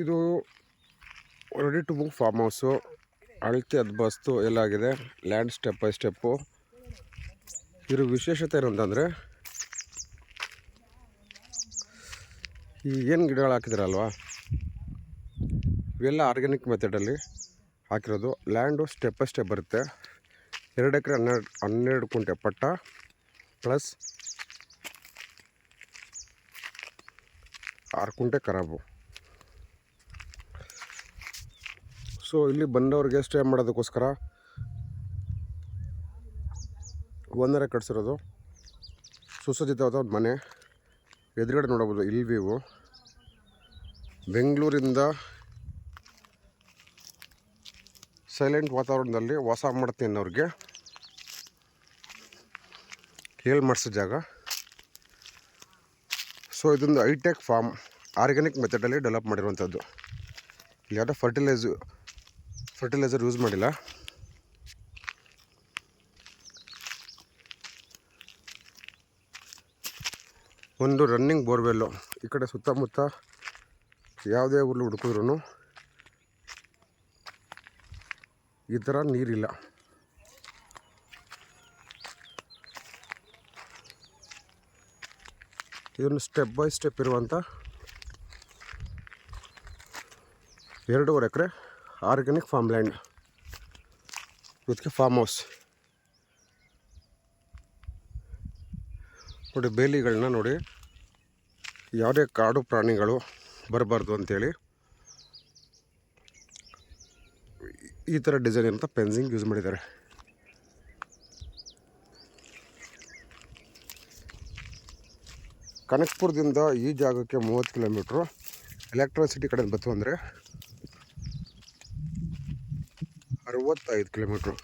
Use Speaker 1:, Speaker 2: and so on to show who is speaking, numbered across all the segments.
Speaker 1: ಇದು ready to move farm house. ಅಳತೆ ಬಸ್ತು ಎಲ್ಲ ಆಗಿದೆ. Land step by step. ಇದ್ರ ವಿಶೇಷತೆ ಏನು ಅಂತಂದರೆ, ಈ ಏನು ಗಿಡಗಳು ಹಾಕಿದಾರಲ್ವಾ, ಇವೆಲ್ಲ ಆರ್ಗ್ಯಾನಿಕ್ ಮೆಥಡಲ್ಲಿ ಹಾಕಿರೋದು. ಲ್ಯಾಂಡು ಸ್ಟೆಪ್ ಬೈ ಸ್ಟೆಪ್ ಬರುತ್ತೆ. 2 ಎಕರೆ 12 ಕುಂಟೆ ಪಟ್ಟ ಪ್ಲಸ್ 6 ಕುಂಟೆ ಖರಾಬು. ಸೊ ಇಲ್ಲಿ ಬಂದವ್ರಿಗೆ ಸ್ಟೇ ಮಾಡೋದಕ್ಕೋಸ್ಕರ ಒಂದರ ಕಟ್ಸಿರೋದು. ಸುಸಜ್ಜಿತವಾದ ಒಂದು ಮನೆ. ಎದುರುಗಡೆ ನೋಡಬಹುದು ಇಲ್ಲಿ ವ್ಯೂ. ಬೆಂಗಳೂರಿಂದ ಸೈಲೆಂಟ್ ವಾತಾವರಣದಲ್ಲಿ ವಾಸ ಮಾಡ್ತೀನಿ ಅನ್ನೋರಿಗೆ ಹೇಳಿ ಮಾಡಿಸೋ ಜಾಗ. ಸೊ ಇದೊಂದು ಹೈಟೆಕ್ ಫಾರ್ಮ್, ಆರ್ಗ್ಯಾನಿಕ್ ಮೆಥಡಲ್ಲಿ ಡೆವಲಪ್ ಮಾಡಿರುವಂಥದ್ದು. ಇಲ್ಲಿ ಯಾವುದೋ ಫರ್ಟಿಲೈಸರ್ ಯೂಸ್ ಮಾಡಿಲ್ಲ. ಒಂದು ರನ್ನಿಂಗ್ ಬೋರ್ವೆಲ್ಲು. ಈ ಕಡೆ ಸುತ್ತಮುತ್ತ ಯಾವುದೇ ಊರು ಹುಡುಕಿದ್ರೂ ಈ ಥರ ನೀರಿಲ್ಲ. ಇದನ್ನು ಸ್ಟೆಪ್ ಬೈ ಸ್ಟೆಪ್ ಇರುವಂಥ 2.5 ಎಕರೆ ಆರ್ಗ್ಯಾನಿಕ್ ಫಾರ್ಮ್ ಲ್ಯಾಂಡ್ ಇದಕ್ಕೆ ಫಾರ್ಮ್ ಹೌಸ್. ನೋಡಿ ಬೇಲಿಗಳನ್ನ ನೋಡಿ, ಯಾವುದೇ ಕಾಡು ಪ್ರಾಣಿಗಳು ಬರಬಾರ್ದು ಅಂಥೇಳಿ ಈ ಥರ ಡಿಸೈನ್ ಅಂತ ಫೆನ್ಸಿಂಗ್ ಯೂಸ್ ಮಾಡಿದ್ದಾರೆ. ಕನಕಪುರದಿಂದ ಈ ಜಾಗಕ್ಕೆ 30 ಕಿಲೋಮೀಟ್ರು. ಎಲೆಕ್ಟ್ರಿಸಿಟಿ ಕಡೆ ಬಂತು ಅಂದರೆ 65 ಕಿಲೋಮೀಟ್ರು.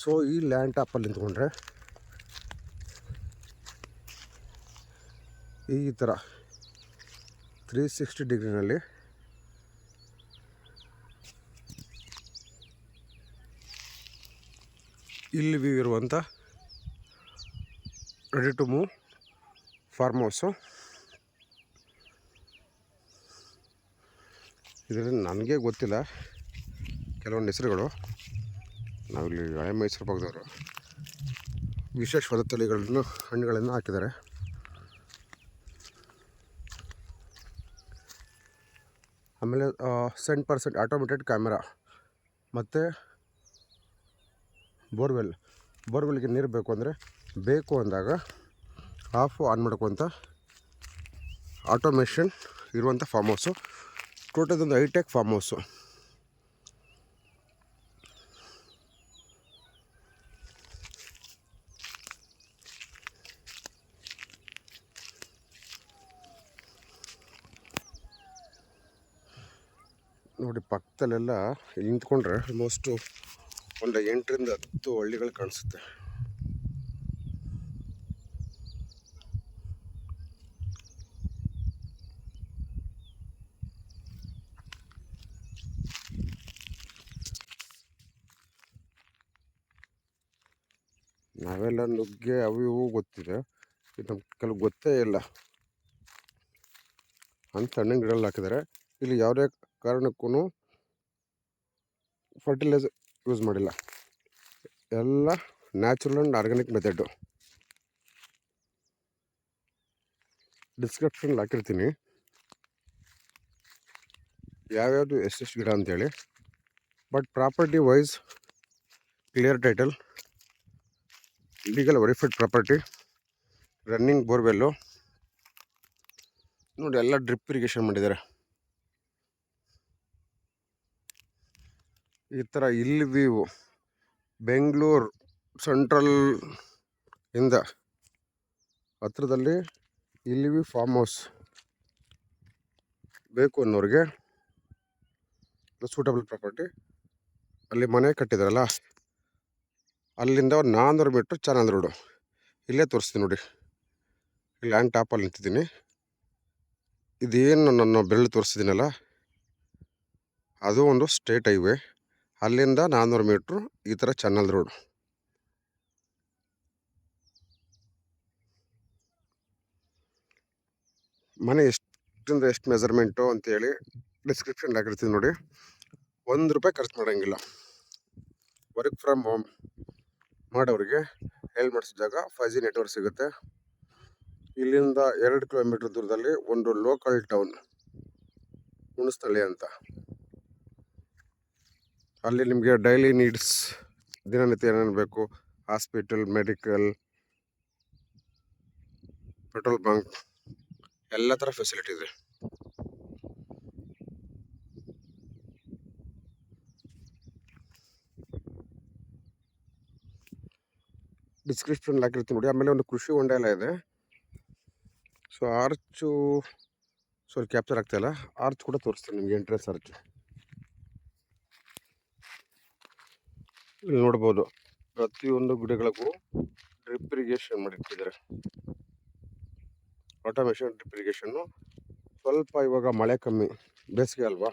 Speaker 1: ಸೊ ಈ ಲ್ಯಾಂಡ್ ಟಾಪಲ್ಲಿ ನಿಂತ್ಕೊಂಡ್ರೆ ಈ ಥರ 360 ಡಿಗ್ರಿನಲ್ಲಿ ಇಲ್ಲಿ ವ್ಯೂ ಇರುವಂಥ ready to move farm house. ಇದರಲ್ಲಿ ನನಗೆ ಗೊತ್ತಿಲ್ಲ ಕೆಲವೊಂದು ಹೆಸರುಗಳು. ನಾವಿಲ್ಲಿ ಹಳೆ ಮೈಸೂರು ಭಾಗದವರು ವಿಶೇಷವಾದ ತಳಿಗಳನ್ನು ಹಣ್ಣುಗಳನ್ನು ಹಾಕಿದ್ದಾರೆ. ಆಮೇಲೆ 100% ಆಟೋಮೇಟೆಡ್ ಕ್ಯಾಮೆರಾ ಮತ್ತು ಬೋರ್ವೆಲ್ಗೆ ನೀರು ಬೇಕು ಅಂದಾಗ ಆಫ್ ಆನ್ ಮಾಡ್ಕೊತ ಆಟೋಮೇಷನ್ ಇರುವಂಥ ಫಾರ್ಮ್ ಹೌಸು. ಟೋಟಲ್ ಒಂದು ಹೈಟೆಕ್ ಫಾರ್ಮ್ ಹೌಸು. ನೋಡಿ ಪಕ್ಕದಲ್ಲೆಲ್ಲ ಇಲ್ಲಿ ನಿಂತ್ಕೊಂಡ್ರೆ ಆಲ್ಮೋಸ್ಟು ಒಂದು 8ರಿಂದ 10 ಹಳ್ಳಿಗಳು ಕಾಣಿಸುತ್ತೆ. ನಾವೆಲ್ಲ ನುಗ್ಗೆ ಅವು ಇವು ಗೊತ್ತಿದೆ, ನಮ್ಮ ಕೆಲವು ಗೊತ್ತೇ ಇಲ್ಲ ಅಂತ ಹಣ್ಣಿನ ಗಿಡಗಳು ಹಾಕಿದ್ದಾರೆ. ಇಲ್ಲಿ ಯಾವುದೇ ಕಾರಣಕ್ಕೂ ಫರ್ಟಿಲೈಸರ್ ಯೂಸ್ ಮಾಡಿಲ್ಲ. ಎಲ್ಲ natural and organic method. Description ಹಾಕಿರ್ತೀನಿ ಯಾವ್ಯಾವುದು ಎಷ್ಟೆಷ್ಟು ಗಿಡ ಅಂತೇಳಿ. But property wise clear title, legal verified property, running borewell. ನೋಡಿ ಎಲ್ಲ ಡ್ರಿಪ್ ಇರಿಗೇಷನ್ ಮಾಡಿದ್ದಾರೆ. ಈ ಥರ ಇಲ್ಲಿ ವ್ಯೂ ಬೆಂಗಳೂರು ಸೆಂಟ್ರಲ್ ಇಂದ ಹತ್ರದಲ್ಲಿ ಇಲ್ಲಿ ವ್ಯೂ ಫಾರ್ಮ್ ಹೌಸ್ ಬೇಕು ಅನ್ನೋರಿಗೆ ಸೂಟಬಲ್ ಪ್ರಾಪರ್ಟಿ. ಅಲ್ಲಿ ಮನೆ ಕಟ್ಟಿದಾರಲ್ಲ, ಅಲ್ಲಿಂದ 400 ಮೀಟ್ರ್ ಚಾನಲ್ ರೋಡು. ಇಲ್ಲೇ ತೋರಿಸ್ತೀನಿ ನೋಡಿ. ಇಲ್ಲಿ ಲ್ಯಾಂಡ್ ಟಾಪಲ್ಲಿ ನಿಂತಿದ್ದೀನಿ. ಇದೇನು ನನ್ನ ಬೆರಳು ತೋರಿಸ್ತಿದ್ದೀನಲ್ಲ, ಅದು ಒಂದು ಸ್ಟೇಟ್ ಹೈವೇ. ಅಲ್ಲಿಂದ 400 ಮೀಟ್ರು ಈ ಥರ ಚಾನಲ್ ರೋಡ್. ಮನೆ ಎಷ್ಟು ಇದರಿಂದ ಎಷ್ಟು ಮೆಜರ್ಮೆಂಟು ಅಂತೇಳಿ ಡಿಸ್ಕ್ರಿಪ್ಷನ್ ಹಾಕಿರ್ತೀನಿ ನೋಡಿ. ₹1 ಖರ್ಚು ಮಾಡೋಂಗಿಲ್ಲ. ವರ್ಕ್ ಫ್ರಮ್ ಹೋಮ್ ಮಾಡೋರಿಗೆ ಮಾಡಿಸೋ ಜಾಗ 5G ನೆಟ್ವರ್ಕ್ ಸಿಗುತ್ತೆ. ಇಲ್ಲಿಂದ 2 ಕಿಲೋಮೀಟರ್ ದೂರದಲ್ಲಿ ಒಂದು ಲೋಕಲ್ ಟೌನ್ ಹುಣಸನಳ್ಳಿ ಅಂತ. ಅಲ್ಲಿ ನಿಮಗೆ ಡೈಲಿ ನೀಡ್ಸ್ ದಿನನಿತ್ಯ ಏನೇನು ಬೇಕು, ಹಾಸ್ಪಿಟಲ್, ಮೆಡಿಕಲ್, ಪೆಟ್ರೋಲ್ ಬಂಕ್ ಎಲ್ಲ ಥರ ಫೆಸಿಲಿಟಿ ಇದೆ. ಡಿಸ್ಕ್ರಿಪ್ಷನ್ ಹಾಕಿರ್ತೀನಿ ನೋಡಿ. ಆಮೇಲೆ ಒಂದು ಕೃಷಿ ಹೊಂಡ ಎಲ್ಲ ಇದೆ. ಸೊ ಆರ್ಚು ಕ್ಯಾಪ್ಚರ್ ಆಗ್ತಾಯಿಲ್ಲ, ಆರ್ಚ್ ಕೂಡ ತೋರಿಸ್ತೀನಿ ನಿಮಗೆ, ಎಂಟ್ರೆನ್ಸ್ ಆರ್ಚ್. ಇಲ್ಲಿ ನೋಡ್ಬೋದು ಪ್ರತಿಯೊಂದು ಗಿಡಗಳಿಗೂ ಡ್ರಿಪ್ ಇರಿಗೇಷನ್ ಮಾಡಿಟ್ಟಿದ್ದಾರೆ. Automation drip irrigation. ಸ್ವಲ್ಪ ಇವಾಗ ಮಳೆ ಕಮ್ಮಿ, ಬೇಸಿಗೆ ಅಲ್ವಾ,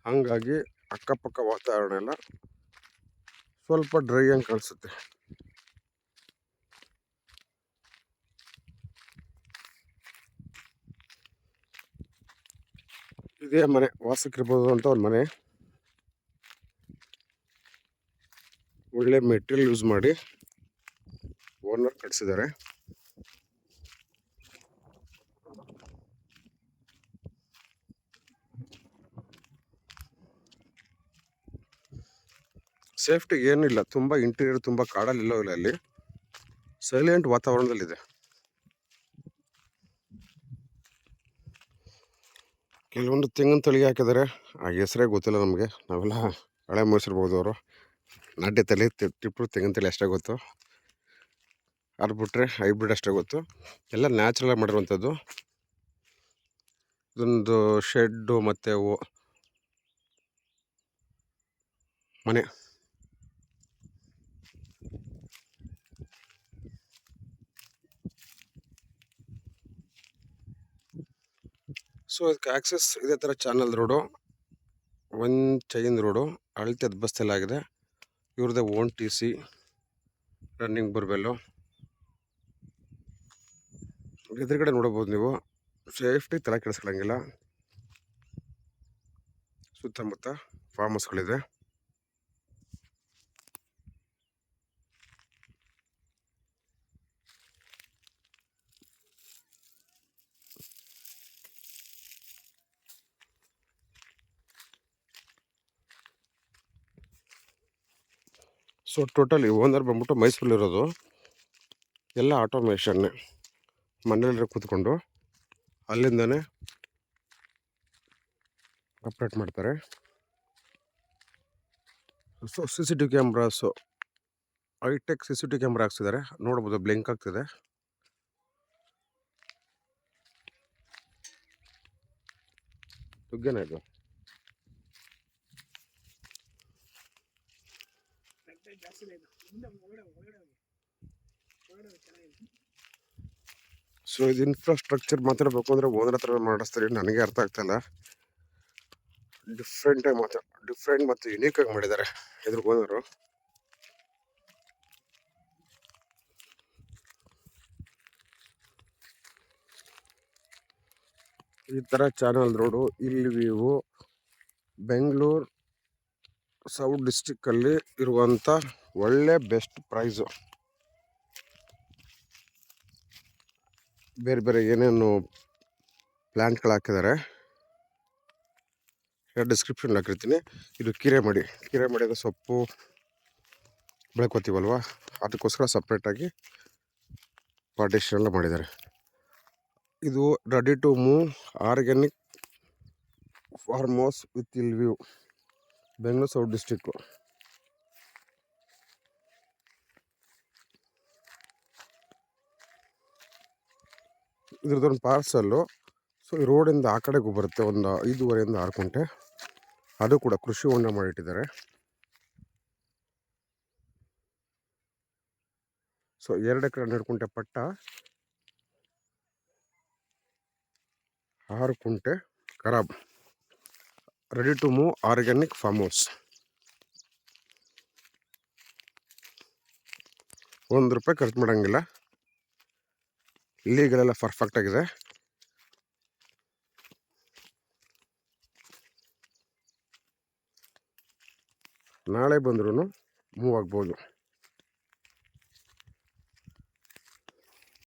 Speaker 1: ಹಾಗಾಗಿ ಅಕ್ಕಪಕ್ಕ ವಾತಾವರಣ ಎಲ್ಲ ಸ್ವಲ್ಪ ಡ್ರೈ ಆಗಿ ಕಾಣಿಸುತ್ತೆ. ಇದೇ ಮನೆ ವಾಸಕ್ಕಿರ್ಬೋದು ಅಂತ ಒಂದು ಮನೆ. ಒಳ್ಳೆ ಮೆಟೀರಿಯಲ್ ಯೂಸ್ ಮಾಡಿ ಓನರ್ ಕಟ್ಸಿದ್ದಾರೆ. ಸೇಫ್ಟಿ ಏನಿಲ್ಲ, ತುಂಬ ಇಂಟೀರಿಯರ್ ತುಂಬ ಕಾಡಲ್ಲಿ ಇಲ್ಲ, ಅಲ್ಲಿ ಸೈಲೆಂಟ್ ವಾತಾವರಣದಲ್ಲಿದೆ. ಕೆಲವೊಂದು ತೆಂಗಿನ ತಳಿ ಹಾಕಿದ್ದಾರೆ, ಆ ಹೆಸರೇ ಗೊತ್ತಿಲ್ಲ ನಮಗೆ. ನಾವೆಲ್ಲ ಹಳೆ ಮೈಸೂರು ನಾಟ್ಯ ತಳಿ ಟಿಪ್ಪು ತೆಂಗಿನ ತಳಿ ಅಷ್ಟೇ ಗೊತ್ತು. ಅದು ಬಿಟ್ಟರೆ ಹೈಬ್ರಿಡ್ ಅಷ್ಟೇ ಗೊತ್ತು. ಎಲ್ಲ ನ್ಯಾಚುರಲ್ ಆಗಿ ಮಾಡಿರುವಂಥದ್ದು. ಇದೊಂದು ಶೆಡ್ಡು ಮತ್ತು ಮನೆ. ಸೊ ಅದಕ್ಕೆ ಆಕ್ಸೆಸ್ ಇದೇ ಥರ ಚಾನಲ್ ರೋಡು, ಒಂದು ಚೈನ್ ರೋಡು, ಅಳತೆ ಬಸ್ತೆಲ್ಲ ಆಗಿದೆ. ಇವ್ರದ್ದೇ ಓನ್ TC, ರನ್ನಿಂಗ್ ಬೋರ್ವೆಲ್ಲು. ಎದುರುಗಡೆ ನೋಡ್ಬೋದು ನೀವು, ಸೇಫ್ಟಿ ತಲೆ ಕೆಡಿಸ್ಕೊಳ್ಳಂಗಿಲ್ಲ. ಸುತ್ತಮುತ್ತ ಫಾರ್ಮ್ ಹೌಸ್ಗಳಿದೆ. ಸೊ ಟೋಟಲಿ ಓನರ್ ಬಂದ್ಬಿಟ್ಟು ಮೈಸೂರಲ್ಲಿರೋದು. ಎಲ್ಲ ಆಟೋಮೇಷನ್ನೇ, ಮನೇಲಿ ಕೂತ್ಕೊಂಡು ಅಲ್ಲಿಂದನೇ ಆಪ್ರೇಟ್ ಮಾಡ್ತಾರೆ. So CCTV cameras, hi tech CCTV camera ಹಾಕ್ಸಿದ್ದಾರೆ. ನೋಡ್ಬೋದು ಬ್ಲಿಂಕ್ ಆಗ್ತಿದೆ. ತುಗ್ಗೇನ ಇದು. ಸೊ ಇದು ಇನ್ಫ್ರಾಸ್ಟ್ರಕ್ಚರ್ ಮಾತಾಡಬೇಕು ಅಂದರೆ ಓನರ್ ಹತ್ರ ಮಾಡಿಸ್ತಾರೆ, ನನಗೆ ಅರ್ಥ ಆಗ್ತಾಯಿಲ್ಲ. ಡಿಫ್ರೆಂಟ್ ಮತ್ತು ಯುನೀಕ್ ಆಗಿ ಮಾಡಿದ್ದಾರೆ ಇದ್ರ ಓನರು. ಈ ಥರ ಚಾನಲ್ ರೋಡು ಇಲ್ಲಿ ವ್ಯೂ ಬೆಂಗಳೂರು ಸೌತ್ ಡಿಸ್ಟಿಕ್ಕಲ್ಲಿ ಇರುವಂಥ ಒಳ್ಳೆ ಬೆಸ್ಟ್ ಪ್ರೈಸು. ಬೇರೆ ಬೇರೆ ಏನೇನು ಪ್ಲ್ಯಾಂಟ್ಗಳು ಹಾಕಿದ್ದಾರೆ ಡಿಸ್ಕ್ರಿಪ್ಷನ್ ಹಾಕಿರ್ತೀನಿ. ಇದು ಕೀರೆಮಡಿ ಅಂದರೆ ಸೊಪ್ಪು ಬೆಳ್ಕೊತೀವಲ್ವ, ಅದಕ್ಕೋಸ್ಕರ ಸಪ್ರೇಟಾಗಿ ಪಾರ್ಟಿಷನ್ ಎಲ್ಲ ಮಾಡಿದ್ದಾರೆ. ಇದು ready to move organic farm house with hill view, Bengaluru south district. ಇದ್ರದ್ದೊಂದು ಪಾರ್ಸಲ್ಲು. ಸೊ ಈ ರೋಡಿಂದ ಆ ಕಡೆಗೂ ಬರುತ್ತೆ, ಒಂದು 5:30 6 ಗಂಟೆ. ಅದು ಕೂಡ ಕೃಷಿ ಹೊಂಡ ಮಾಡಿಟ್ಟಿದ್ದಾರೆ. ಸೊ 2 ಎಕರೆ 12 ಕುಂಟೆ ಪಟ್ಟ, 6 ಕುಂಟೆ ಖರಾಬ್. Ready to move organic farm house. ₹1 ಖರ್ಚು ಮಾಡೋಂಗಿಲ್ಲ. ಲೀಗಲೆಲ್ಲ ಪರ್ಫೆಕ್ಟ್ ಆಗಿದೆ. ನಾಳೆ ಬಂದ್ರೂ ಮೂವ್ ಆಗ್ಬೋದು.